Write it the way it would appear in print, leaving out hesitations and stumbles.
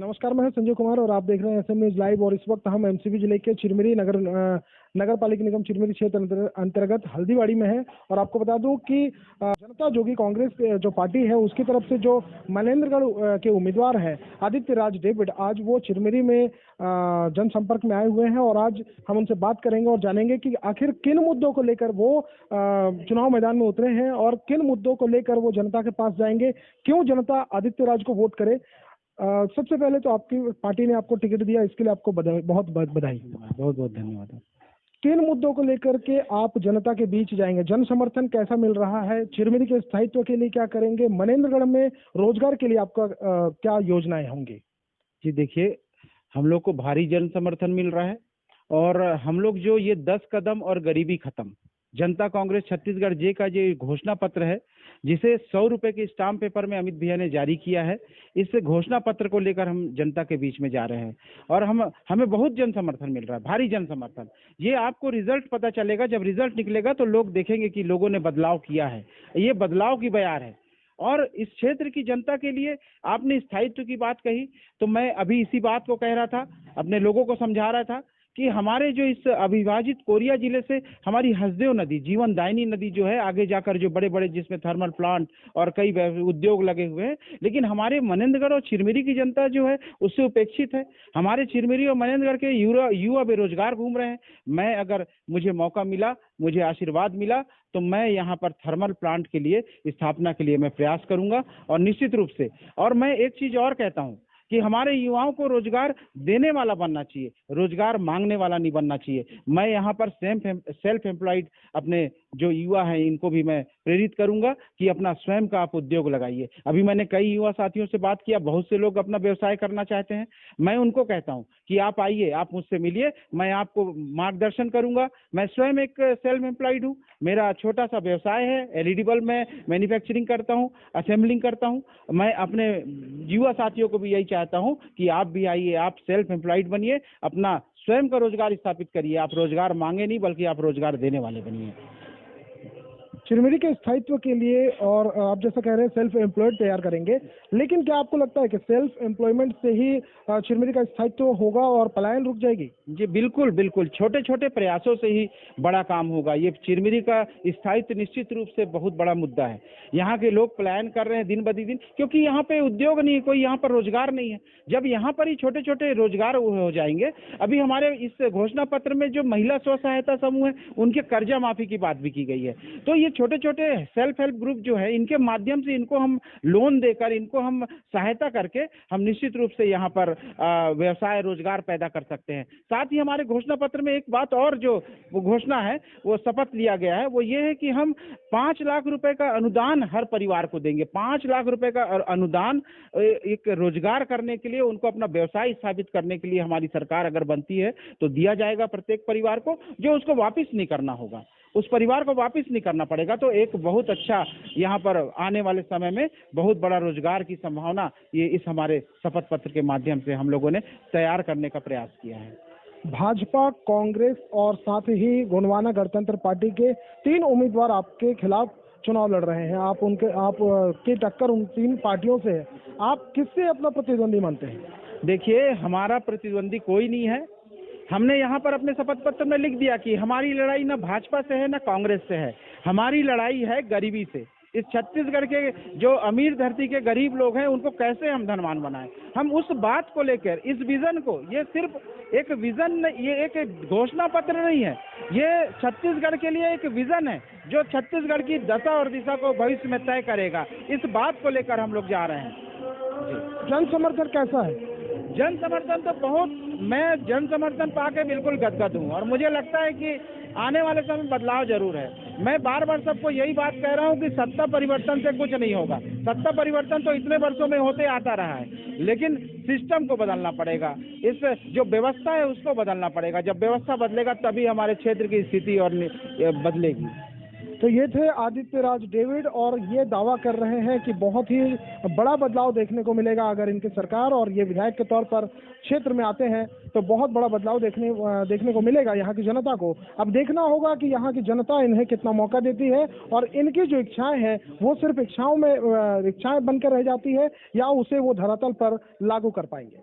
नमस्कार, मैं संजय कुमार और आप देख रहे हैं एसएम न्यूज लाइव। और इस वक्त हम एमसीबी जिले के चिरमिरी नगर पालिका निगम चिरमिरी क्षेत्र अंतर्गत हल्दीवाड़ी में है। और आपको बता दूं कि जनता जोगी कांग्रेस जो पार्टी है उसकी तरफ से जो मनेन्द्रगढ़ के उम्मीदवार हैं आदित्य राज डेविड, आज वो चिरमिरी में जनसंपर्क में आए हुए हैं। और आज हम उनसे बात करेंगे और जानेंगे कि आखिर किन मुद्दों को लेकर वो चुनाव मैदान में उतरे हैं और किन मुद्दों को लेकर वो जनता के पास जाएंगे, क्यों जनता आदित्य राज को वोट करे। सबसे पहले तो आपकी पार्टी ने आपको टिकट दिया, इसके लिए आपको बहुत बधाई। बहुत बहुत धन्यवाद। किन मुद्दों को लेकर के आप जनता के बीच जाएंगे? जन समर्थन कैसा मिल रहा है? चिरमिरी के स्थायित्व के लिए क्या करेंगे? मनेन्द्रगढ़ में रोजगार के लिए आपका क्या योजनाएं होंगी? जी देखिए, हम लोग को भारी जन समर्थन मिल रहा है और हम लोग जो ये 10 कदम और गरीबी खत्म जनता कांग्रेस छत्तीसगढ़ जे का जो घोषणा पत्र है, जिसे 100 रुपए के स्टाम्प पेपर में अमित भैया ने जारी किया है, इस घोषणा पत्र को लेकर हम जनता के बीच में जा रहे हैं और हमें बहुत जन समर्थन मिल रहा है, भारी जन समर्थन। ये आपको रिजल्ट पता चलेगा, जब रिजल्ट निकलेगा तो लोग देखेंगे कि लोगों ने बदलाव किया है। ये बदलाव की बयार है। और इस क्षेत्र की जनता के लिए आपने स्थायित्व की बात कही, तो मैं अभी इसी बात को कह रहा था, अपने लोगों को समझा रहा था कि हमारे जो इस अविभाजित कोरिया जिले से हमारी हसदेव नदी, जीवन दायिनी नदी जो है, आगे जाकर जो बड़े बड़े जिसमें थर्मल प्लांट और कई उद्योग लगे हुए हैं, लेकिन हमारे मनेन्द्रगढ़ और चिरमिरी की जनता जो है उससे उपेक्षित है। हमारे चिरमिरी और मनेन्द्रगढ़ के युवा बेरोजगार घूम रहे हैं। मैं अगर मुझे मौका मिला, मुझे आशीर्वाद मिला, तो मैं यहाँ पर थर्मल प्लांट के लिए स्थापना के लिए मैं प्रयास करूंगा। और निश्चित रूप से, और मैं एक चीज और कहता हूँ कि हमारे युवाओं को रोजगार देने वाला बनना चाहिए, रोजगार मांगने वाला नहीं बनना चाहिए। मैं यहाँ पर सेल्फ एम्प्लॉयड अपने जो युवा हैं इनको भी मैं प्रेरित करूंगा कि अपना स्वयं का आप उद्योग लगाइए। अभी मैंने कई युवा साथियों से बात किया, बहुत से लोग अपना व्यवसाय करना चाहते हैं। मैं उनको कहता हूं कि आप आइए, आप मुझसे मिलिए, मैं आपको मार्गदर्शन करूंगा। मैं स्वयं एक सेल्फ एम्प्लॉयड हूँ, मेरा छोटा सा व्यवसाय है, एलईडी बल्ब में मैन्युफैक्चरिंग करता हूँ, असेंबलिंग करता हूँ। मैं अपने युवा साथियों को भी यही चाहता हूँ कि आप भी आइए, आप सेल्फ एम्प्लॉयड बनिए, अपना स्वयं का रोजगार स्थापित करिए। आप रोजगार मांगे नहीं, बल्कि आप रोजगार देने वाले बनिए। चिरमिरी के स्थायित्व के लिए, और आप जैसा कह रहे हैं सेल्फ एम्प्लॉयड तैयार करेंगे, लेकिन क्या आपको लगता है कि सेल्फ एम्प्लॉयमेंट से ही चिरमिरी का स्थायित्व होगा और पलायन रुक जाएगी? जी बिल्कुल बिल्कुल, छोटे छोटे प्रयासों से ही बड़ा काम होगा। ये चिरमिरी का स्थायित्व निश्चित रूप से बहुत बड़ा मुद्दा है। यहाँ के लोग पलायन कर रहे हैं दिन ब दिन, क्योंकि यहाँ पे उद्योग नहीं है, कोई यहाँ पर रोजगार नहीं है। जब यहाँ पर ही छोटे छोटे रोजगार हो जाएंगे, अभी हमारे इस घोषणा पत्र में जो महिला स्व सहायता समूह है उनके कर्जा माफी की बात भी की गई है। तो ये छोटे छोटे सेल्फ हेल्प ग्रुप जो है, इनके माध्यम से इनको हम लोन देकर, इनको हम सहायता करके हम निश्चित रूप से यहाँ पर व्यवसाय रोजगार पैदा कर सकते हैं। साथ ही हमारे घोषणा पत्र में एक बात और जो घोषणा है, वो शपथ लिया गया है, वो ये है कि हम 5 लाख रुपए का अनुदान हर परिवार को देंगे। 5 लाख रुपए का अनुदान एक रोजगार करने के लिए, उनको अपना व्यवसाय स्थापित करने के लिए हमारी सरकार अगर बनती है तो दिया जाएगा प्रत्येक परिवार को, जो उसको वापिस नहीं करना होगा, उस परिवार को वापिस नहीं करना पड़ेगा। तो एक बहुत अच्छा यहाँ पर आने वाले समय में बहुत बड़ा रोजगार की संभावना ये इस हमारे शपथ पत्र के माध्यम से हम लोगों ने तैयार करने का प्रयास किया है। भाजपा, कांग्रेस और साथ ही गोंडवाना गणतंत्र पार्टी के 3 उम्मीदवार आपके खिलाफ चुनाव लड़ रहे हैं। आप की टक्कर उन 3 पार्टियों से है। आप किससे अपना प्रतिद्वंदी मानते हैं? देखिए, हमारा प्रतिद्वंदी कोई नहीं है। हमने यहाँ पर अपने शपथ पत्र में लिख दिया कि हमारी लड़ाई ना भाजपा से है ना कांग्रेस से है, हमारी लड़ाई है गरीबी से। इस छत्तीसगढ़ के जो अमीर धरती के गरीब लोग हैं उनको कैसे हम धनवान बनाएं, हम उस बात को लेकर, इस विजन को, ये सिर्फ एक विजन, ये एक घोषणा पत्र नहीं है, ये छत्तीसगढ़ के लिए एक विजन है जो छत्तीसगढ़ की दशा और दिशा को भविष्य में तय करेगा। इस बात को लेकर हम लोग जा रहे हैं। जन समर्थन कैसा है? जन समर्थन तो बहुत, मैं जन समर्थन पाके बिल्कुल गदगद हूँ और मुझे लगता है कि आने वाले समय बदलाव जरूर है। मैं बार बार सबको यही बात कह रहा हूँ कि सत्ता परिवर्तन से कुछ नहीं होगा। सत्ता परिवर्तन तो इतने वर्षों में होते आता रहा है, लेकिन सिस्टम को बदलना पड़ेगा, इस जो व्यवस्था है उसको बदलना पड़ेगा। जब व्यवस्था बदलेगा तभी हमारे क्षेत्र की स्थिति और बदलेगी। तो ये थे आदित्य राज डेविड, और ये दावा कर रहे हैं कि बहुत ही बड़ा बदलाव देखने को मिलेगा अगर इनकी सरकार और ये विधायक के तौर पर क्षेत्र में आते हैं, तो बहुत बड़ा बदलाव देखने को मिलेगा यहाँ की जनता को। अब देखना होगा कि यहाँ की जनता इन्हें कितना मौका देती है और इनकी जो इच्छाएं हैं वो सिर्फ इच्छाएं बनकर रह जाती है या उसे वो धरातल पर लागू कर पाएंगे।